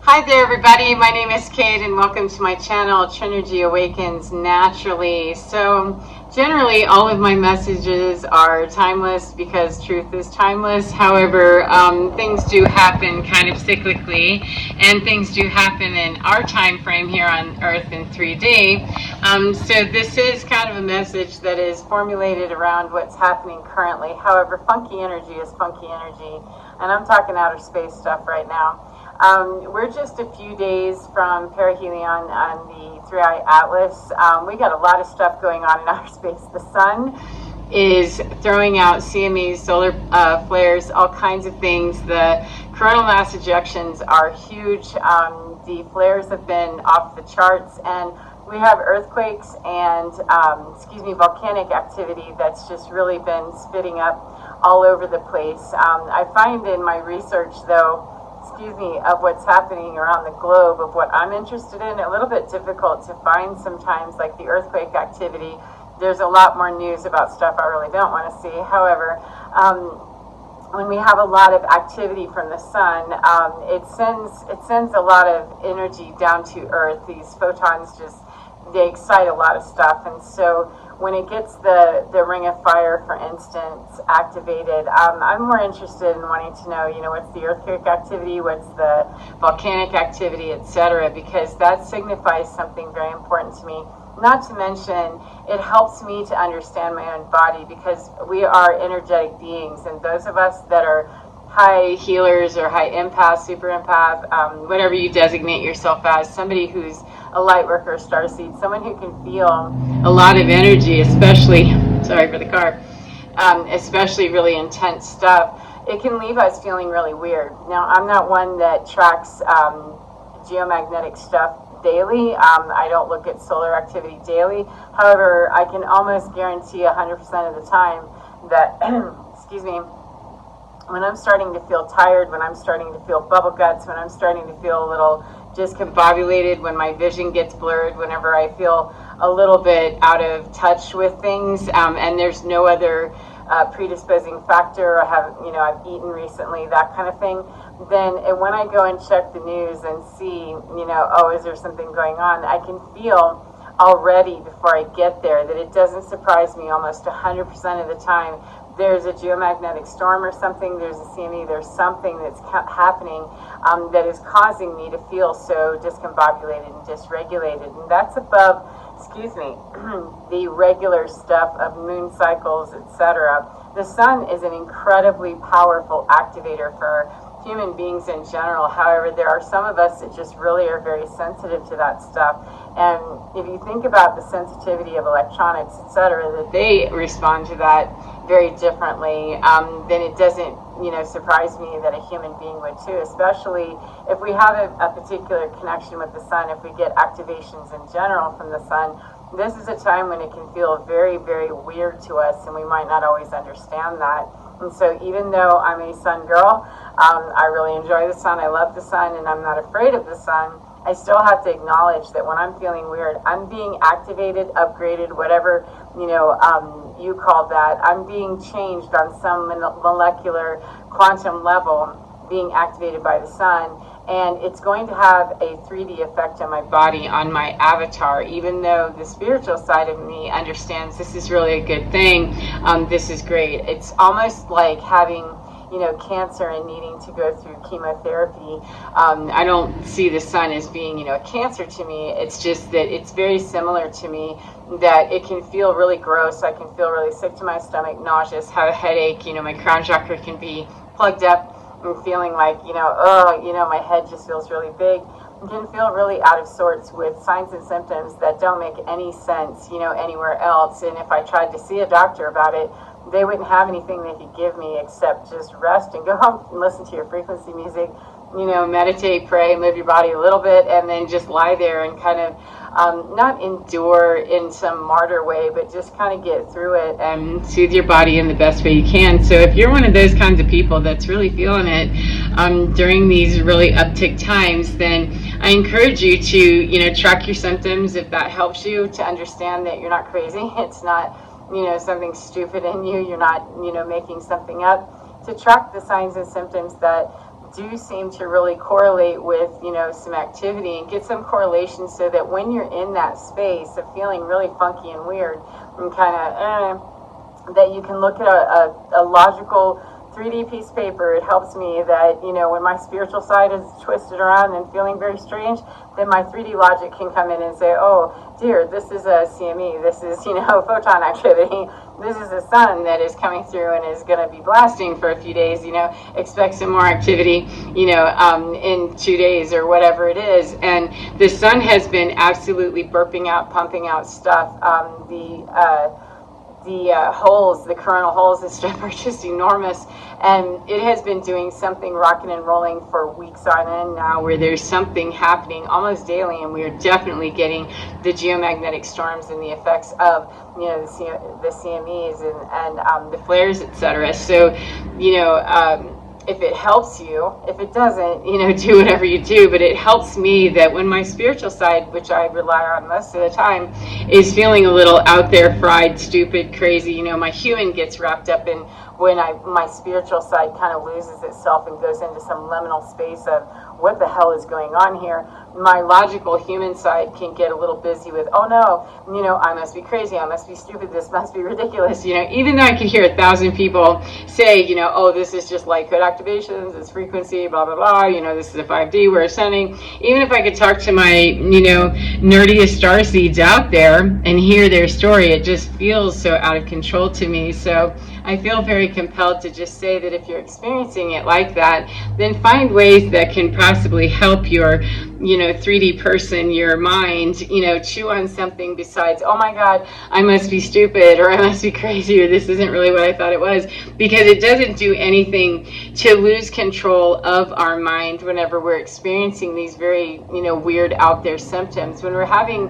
Hi there, everybody. My name is Kate, and welcome to my channel, Trinergy Awakens Naturally. So, generally, all of my messages are timeless because truth is timeless. However, things do happen kind of cyclically, and things do happen in our time frame here on Earth in 3D. So, this is kind of a message that is formulated around what's happening currently. However, funky energy is funky energy, and I'm talking outer space stuff right now. We're just a few days from perihelion on the Three-Eye Atlas. We got a lot of stuff going on in outer space. The sun is throwing out CMEs, solar flares, all kinds of things. The coronal mass ejections are huge. The flares have been off the charts, and we have earthquakes and volcanic activity that's just really been spitting up all over the place. I find in my research, though, of what's happening around the globe, of what I'm interested in, a little bit difficult to find sometimes, like the earthquake activity. There's a lot more news about stuff I really don't want to see. However, when we have a lot of activity from the sun, it sends a lot of energy down to Earth. These photons they excite a lot of stuff, and so when it gets the ring of fire, for instance, activated, I'm more interested in wanting to know, what's the earthquake activity, what's the volcanic activity, etc., because that signifies something very important to me. Not to mention, it helps me to understand my own body, because we are energetic beings, and those of us that are high healers or high empath, super empath, whatever you designate yourself as, somebody who's a light worker, starseed, someone who can feel a lot of energy, especially, sorry for the car, especially really intense stuff, it can leave us feeling really weird. Now, I'm not one that tracks geomagnetic stuff daily. I don't look at solar activity daily. However, I can almost guarantee 100% of the time that, when I'm starting to feel tired, when I'm starting to feel bubble guts, when I'm starting to feel a little discombobulated, when my vision gets blurred, whenever I feel a little bit out of touch with things, and there's no other predisposing factor, I've eaten recently, that kind of thing, then when I go and check the news and see, is there something going on, I can feel already before I get there that it doesn't surprise me almost 100% of the time. There's a geomagnetic storm or something, there's a CME, there's something that's happening that is causing me to feel so discombobulated and dysregulated. And that's above, the regular stuff of moon cycles, etc. The sun is an incredibly powerful activator for human beings in general. However, there are some of us that just really are very sensitive to that stuff. And if you think about the sensitivity of electronics, etc., that they respond to that very differently, then it doesn't, surprise me that a human being would too, especially if we have a particular connection with the sun, if we get activations in general from the sun. This is a time when it can feel very, very weird to us, and we might not always understand that. And so even though I'm a sun girl, I really enjoy the sun, I love the sun, and I'm not afraid of the sun, I still have to acknowledge that when I'm feeling weird, I'm being activated, upgraded, whatever, you call that. I'm being changed on some molecular quantum level, being activated by the sun, and it's going to have a 3D effect on my body, on my avatar, even though the spiritual side of me understands this is really a good thing, this is great. It's almost like having cancer and needing to go through chemotherapy. I don't see the sun as being, a cancer to me. It's just that it's very similar to me, that it can feel really gross. I can feel really sick to my stomach, nauseous, have a headache. My crown chakra can be plugged up and feeling like, my head just feels really big. You can feel really out of sorts with signs and symptoms that don't make any sense, anywhere else. And if I tried to see a doctor about it, they wouldn't have anything they could give me except just rest and go home and listen to your frequency music, meditate, pray, move your body a little bit, and then just lie there and kind of not endure in some martyr way, but just kind of get through it and soothe your body in the best way you can. So if you're one of those kinds of people that's really feeling it during these really uptick times, then I encourage you to, track your symptoms if that helps you to understand that you're not crazy. It's not something stupid in you. You're not, making something up. To track the signs and symptoms that do seem to really correlate with, some activity, and get some correlation so that when you're in that space of feeling really funky and weird and kind of, that you can look at a logical 3D piece of paper. It helps me that, when my spiritual side is twisted around and feeling very strange, then my 3D logic can come in and say, oh, dear, this is a CME, this is, photon activity, this is a sun that is coming through and is going to be blasting for a few days, expect some more activity, in 2 days or whatever it is. And the sun has been absolutely burping out, pumping out stuff. The holes, the coronal holes and stuff are just enormous, and it has been doing something rocking and rolling for weeks on end now, where there's something happening almost daily, and we are definitely getting the geomagnetic storms and the effects of the CMEs and the flares, etc. So if it helps you, if it doesn't, do whatever you do. But it helps me that when my spiritual side, which I rely on most of the time, is feeling a little out there, fried, stupid, crazy, my human gets wrapped up in when my spiritual side kind of loses itself and goes into some liminal space of what the hell is going on here. My logical human side can get a little busy with, oh no, I must be crazy, I must be stupid, this must be ridiculous. Even though I could hear 1,000 people say, oh, this is just light code activations, it's frequency, blah, blah, blah, this is a 5D, we're ascending. Even if I could talk to my, nerdiest starseeds out there and hear their story, it just feels so out of control to me. So I feel very compelled to just say that if you're experiencing it like that, then find ways that can possibly help your 3D person, your mind, chew on something besides, oh my God, I must be stupid, or I must be crazy, or this isn't really what I thought it was, because it doesn't do anything to lose control of our mind whenever we're experiencing these very, weird out there symptoms. When we're having,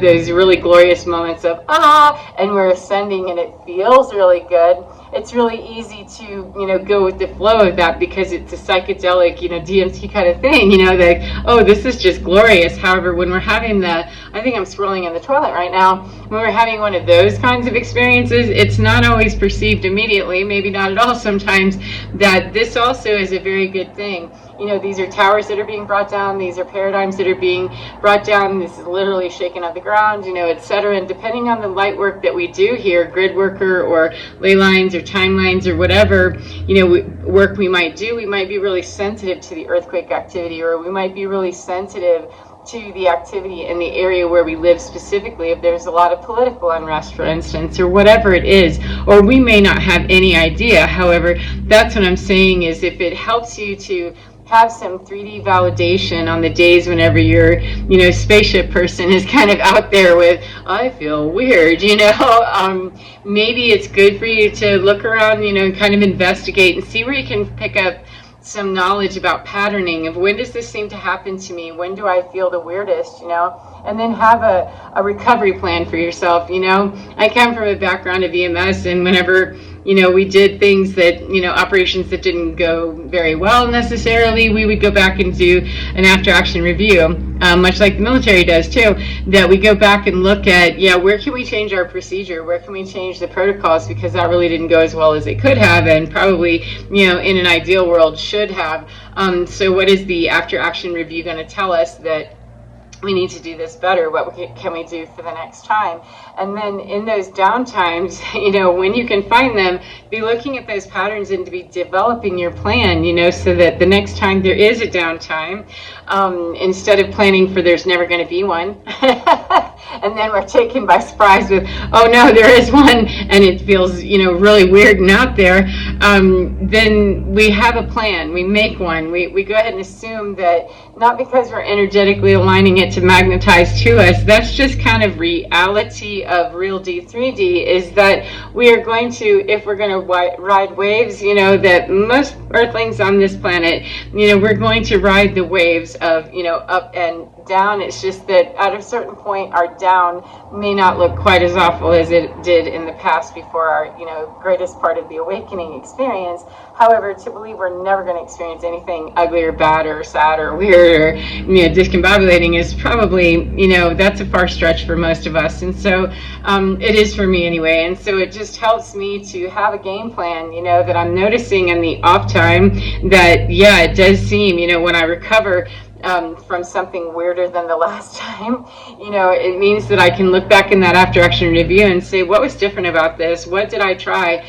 those really glorious moments of, and we're ascending and it feels really good, it's really easy to, go with the flow of that because it's a psychedelic, DMT kind of thing, like, oh, this is just glorious. However, when we're having I think I'm swirling in the toilet right now, when we're having one of those kinds of experiences, it's not always perceived immediately, maybe not at all sometimes, that this also is a very good thing. These are towers that are being brought down, these are paradigms that are being brought down, this is literally shaking up the ground, etc. And depending on the light work that we do here, grid worker or ley lines or timelines or whatever, work we might do, we might be really sensitive to the earthquake activity, or we might be really sensitive to the activity in the area where we live specifically, if there's a lot of political unrest, for instance, or whatever it is, or we may not have any idea. However, that's what I'm saying, is if it helps you to have some 3D validation on the days whenever your, spaceship person is kind of out there with, I feel weird, maybe it's good for you to look around, kind of investigate and see where you can pick up some knowledge about patterning of when does this seem to happen to me, when do I feel the weirdest, and then have a recovery plan for yourself. I come from a background of EMS, and whenever we did things that, operations that didn't go very well necessarily, we would go back and do an after action review, much like the military does too, that we go back and look at, where can we change our procedure? Where can we change the protocols? Because that really didn't go as well as it could have, and probably, in an ideal world should have. So what is the after action review going to tell us that we need to do this better? What can we do for the next time? And then in those downtimes, when you can find them, be looking at those patterns and to be developing your plan, so that the next time there is a downtime, instead of planning for there's never going to be one, and then we're taken by surprise with, oh no, there is one, and it feels, really weird and out there, then we have a plan, we make one, we go ahead and assume that, not because we're energetically aligning it to magnetize to us, that's just kind of reality of real D3D, is that we are going to, if we're going to ride waves, that most earthlings on this planet, we're going to ride the waves of, up and down. It's just that at a certain point, our powered down may not look quite as awful as it did in the past before our, greatest part of the awakening experience. However, to believe we're never going to experience anything ugly or bad or sad or weird or, discombobulating is probably, that's a far stretch for most of us. And so it is for me anyway. And so it just helps me to have a game plan, that I'm noticing in the off time that, yeah, it does seem, when I recover from something weirder than the last time, it means that I can look back in that after action review and say, what was different about this? What did I try,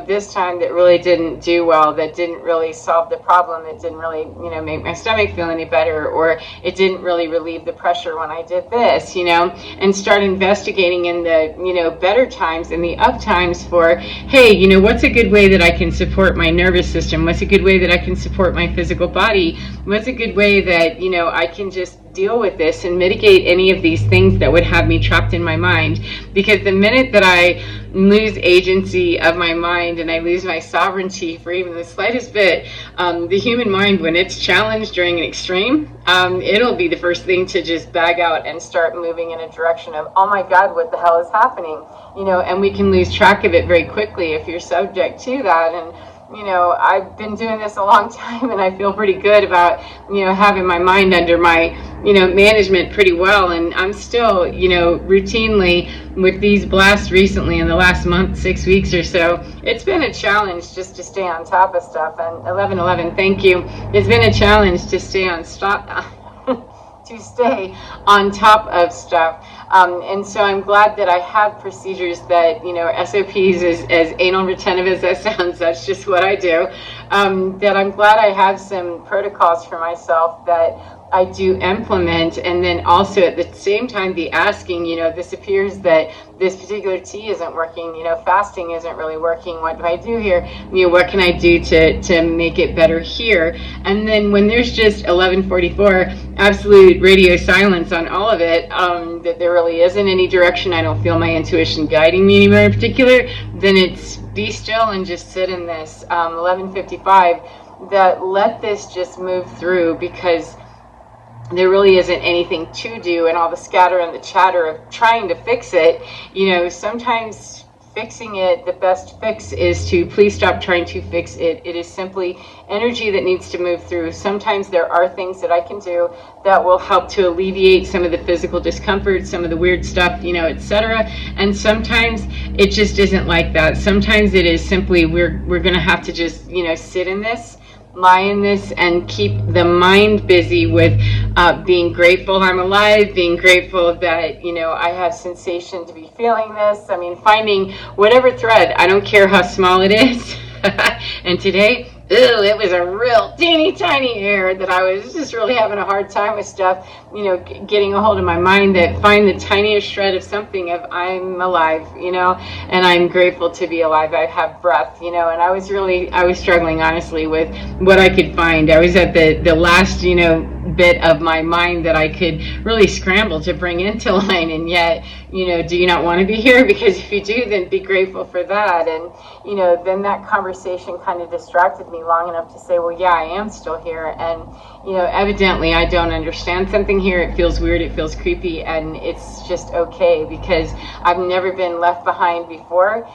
this time that really didn't do well, that didn't really solve the problem, that didn't really, make my stomach feel any better, or it didn't really relieve the pressure when I did this, and start investigating in the, better times and the up times for, hey, what's a good way that I can support my nervous system? What's a good way that I can support my physical body? What's a good way that, I can just deal with this and mitigate any of these things that would have me trapped in my mind? Because the minute that I lose agency of my mind and I lose my sovereignty for even the slightest bit, the human mind, when it's challenged during an extreme, it'll be the first thing to just bag out and start moving in a direction of, oh my God, what the hell is happening? And we can lose track of it very quickly if you're subject to that. And I've been doing this a long time, and I feel pretty good about, having my mind under my, management pretty well. And I'm still, routinely with these blasts recently in the last month, 6 weeks or so, it's been a challenge just to stay on top of stuff. And 1111, thank you. It's been a challenge to stay on to stay on top of stuff. And so I'm glad that I have procedures that, SOPs, as anal retentive as that sounds, that's just what I do, that I'm glad I have some protocols for myself that I do implement, and then also at the same time be asking, this appears that this particular tea isn't working, fasting isn't really working, what do I do here? What can I do to make it better here? And then when there's just 1144, absolute radio silence on all of it, that there really isn't any direction, I don't feel my intuition guiding me anywhere in particular, then it's be still and just sit in this. 1155, that let this just move through, because there really isn't anything to do, and all the scatter and the chatter of trying to fix it, sometimes fixing it, the best fix is to please stop trying to fix it. It is simply energy that needs to move through. Sometimes there are things that I can do that will help to alleviate some of the physical discomfort, some of the weird stuff, etc. And sometimes it just isn't like that. Sometimes it is simply we're going to have to just, sit in this, lie in this, and keep the mind busy with being grateful I'm alive, being grateful that, I have sensation to be feeling this. I mean, finding whatever thread, I don't care how small it is. And today, it was a real teeny tiny error that I was just really having a hard time with stuff, getting a hold of my mind, that find the tiniest shred of something of I'm alive, and I'm grateful to be alive. I have breath, and I was struggling honestly with what I could find. I was at the last, bit of my mind that I could really scramble to bring into line, and yet, do you not want to be here? Because if you do, then be grateful for that. And, then that conversation kind of distracted me long enough to say, well, yeah, I am still here. And, evidently I don't understand something here. It feels weird. It feels creepy. And it's just okay, because I've never been left behind before.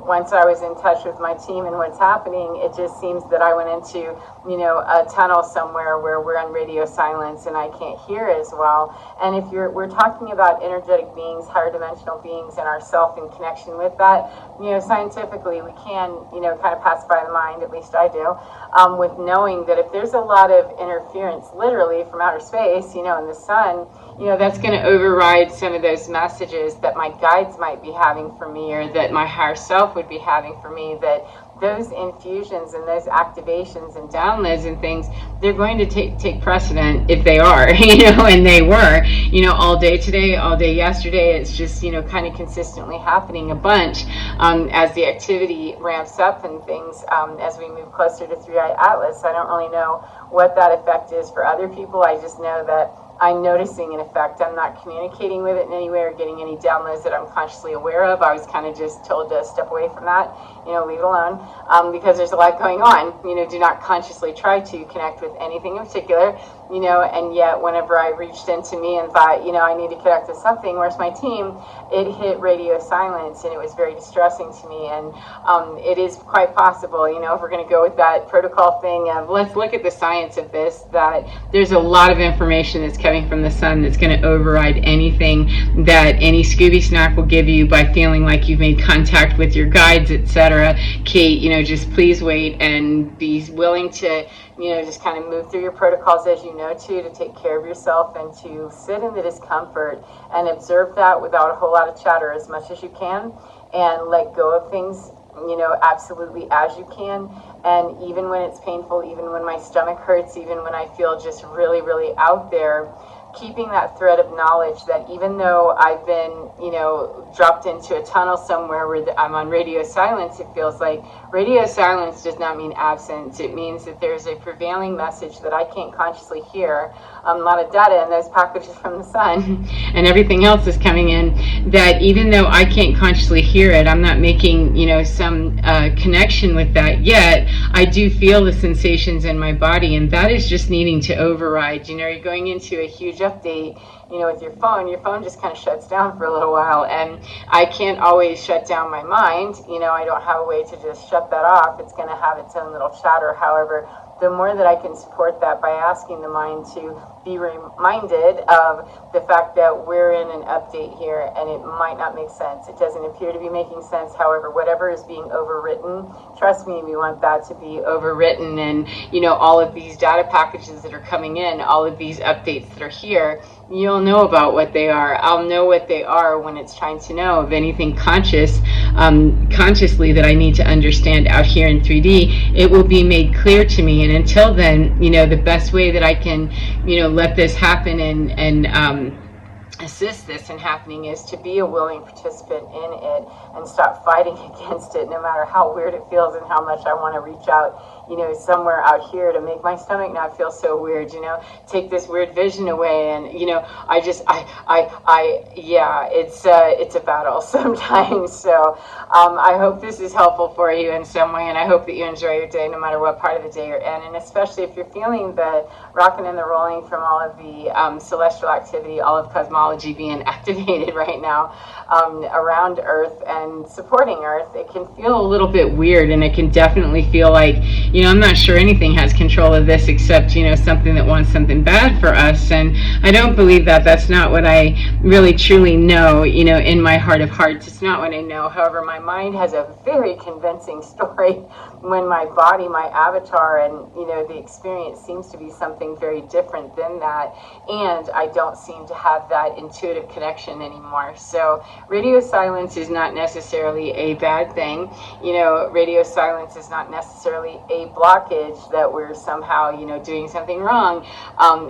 Once I was in touch with my team and what's happening, it just seems that I went into, a tunnel somewhere where we're on radio silence and I can't hear as well. And if we're talking about energetic beings, higher dimensional beings, and ourself in connection with that, scientifically we can, kind of pacify the mind, at least I do, with knowing that if there's a lot of interference, literally from outer space, in the sun, that's going to override some of those messages that my guides might be having for me, or that my higher self would be having for me, that those infusions and those activations and downloads and things, they're going to take precedent if they are, and they were, all day today, all day yesterday. It's just, kind of consistently happening a bunch as the activity ramps up and things, as we move closer to 3i Atlas. I don't really know what that effect is for other people. I just know that I'm noticing an effect. I'm not communicating with it in any way or getting any downloads that I'm consciously aware of. I was kind of just told to step away from that, leave it alone, because there's a lot going on. Do not consciously try to connect with anything in particular, and yet whenever I reached into me and thought, I need to connect with something, where's my team, it hit radio silence, and it was very distressing to me. And it is quite possible, if we're going to go with that protocol thing, let's look at the science of this, that there's a lot of information that's coming from the sun that's going to override anything that any Scooby snack will give you by feeling like you've made contact with your guides, etc. Kate, just please wait and be willing to, just kind of move through your protocols as you know to take care of yourself and to sit in the discomfort and observe that without a whole lot of chatter as much as you can, and let go of things absolutely as you can. And even when it's painful, even when my stomach hurts, even when I feel just really, really out there, keeping that thread of knowledge that even though I've been, dropped into a tunnel somewhere where I'm on radio silence, it feels like radio silence does not mean absence. It means that there's a prevailing message that I can't consciously hear. A lot of data in those packages from the sun and everything else is coming in, that even though I can't consciously hear it, I'm not making, some connection with that yet. I do feel the sensations in my body, and that is just needing to override. You're going into a huge update, with your phone just kind of shuts down for a little while, and I can't always shut down my mind. I don't have a way to just shut that off. It's going to have its own little chatter. However, the more that I can support that by asking the mind to be reminded of the fact that we're in an update here and it might not make sense. It doesn't appear to be making sense. However, whatever is being overwritten, trust me, we want that to be overwritten. And, all of these data packages that are coming in, all of these updates that are here, you'll know about what they are. I'll know what they are when it's trying to know of anything consciously that I need to understand out here in 3D. It will be made clear to me. And until then, the best way that I can, let this happen and assist this in happening is to be a willing participant in it and stop fighting against it, no matter how weird it feels and how much I want to reach out, somewhere out here to make my stomach not feel so weird, take this weird vision away. And, it's a battle sometimes. So I hope this is helpful for you in some way, and I hope that you enjoy your day no matter what part of the day you're in. And especially if you're feeling the rocking and the rolling from all of the celestial activity, all of cosmology being activated right now around Earth and supporting Earth, it can feel a little bit weird, and it can definitely feel like, I'm not sure anything has control of this except, something that wants something bad for us. And I don't believe that. That's not what I really truly know, in my heart of hearts. It's not what I know. However, my mind has a very convincing story when my body, my avatar, and, the experience seems to be something very different than that. And I don't seem to have that intuitive connection anymore. So radio silence is not necessarily a bad thing. Radio silence is not necessarily a blockage that we're somehow, doing something wrong.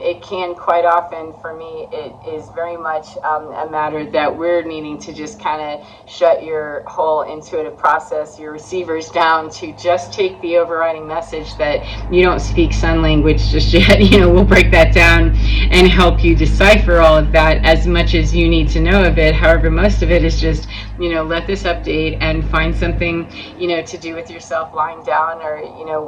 It can quite often, for me, it is very much a matter that we're needing to just kind of shut your whole intuitive process, your receivers down, to just take the overriding message that you don't speak sun language just yet. We'll break that down and help you decipher all of that as much as you need to know of it. However, most of it is just, let this update and find something, to do with yourself lying down, or,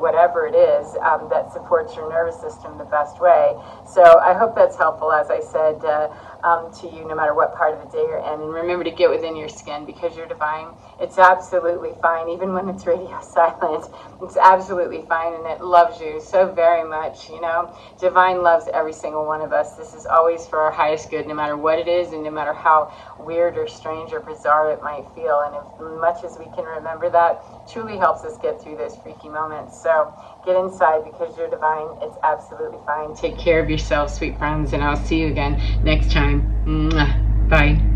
whatever it is that supports your nervous system the best way. So I hope that's helpful, as I said, to you, no matter what part of the day you're in. And remember to get within your skin, because you're divine. It's absolutely fine, even when it's radio silent. It's absolutely fine, and it loves you so very much. Divine loves every single one of us. This is always for our highest good, no matter what it is, and no matter how weird or strange or bizarre it might feel. And as much as we can remember that, truly helps us get through those freaky moments. So get inside, because you're divine. It's absolutely fine. Take care of yourselves, sweet friends, and I'll see you again next time. Mwah. Bye.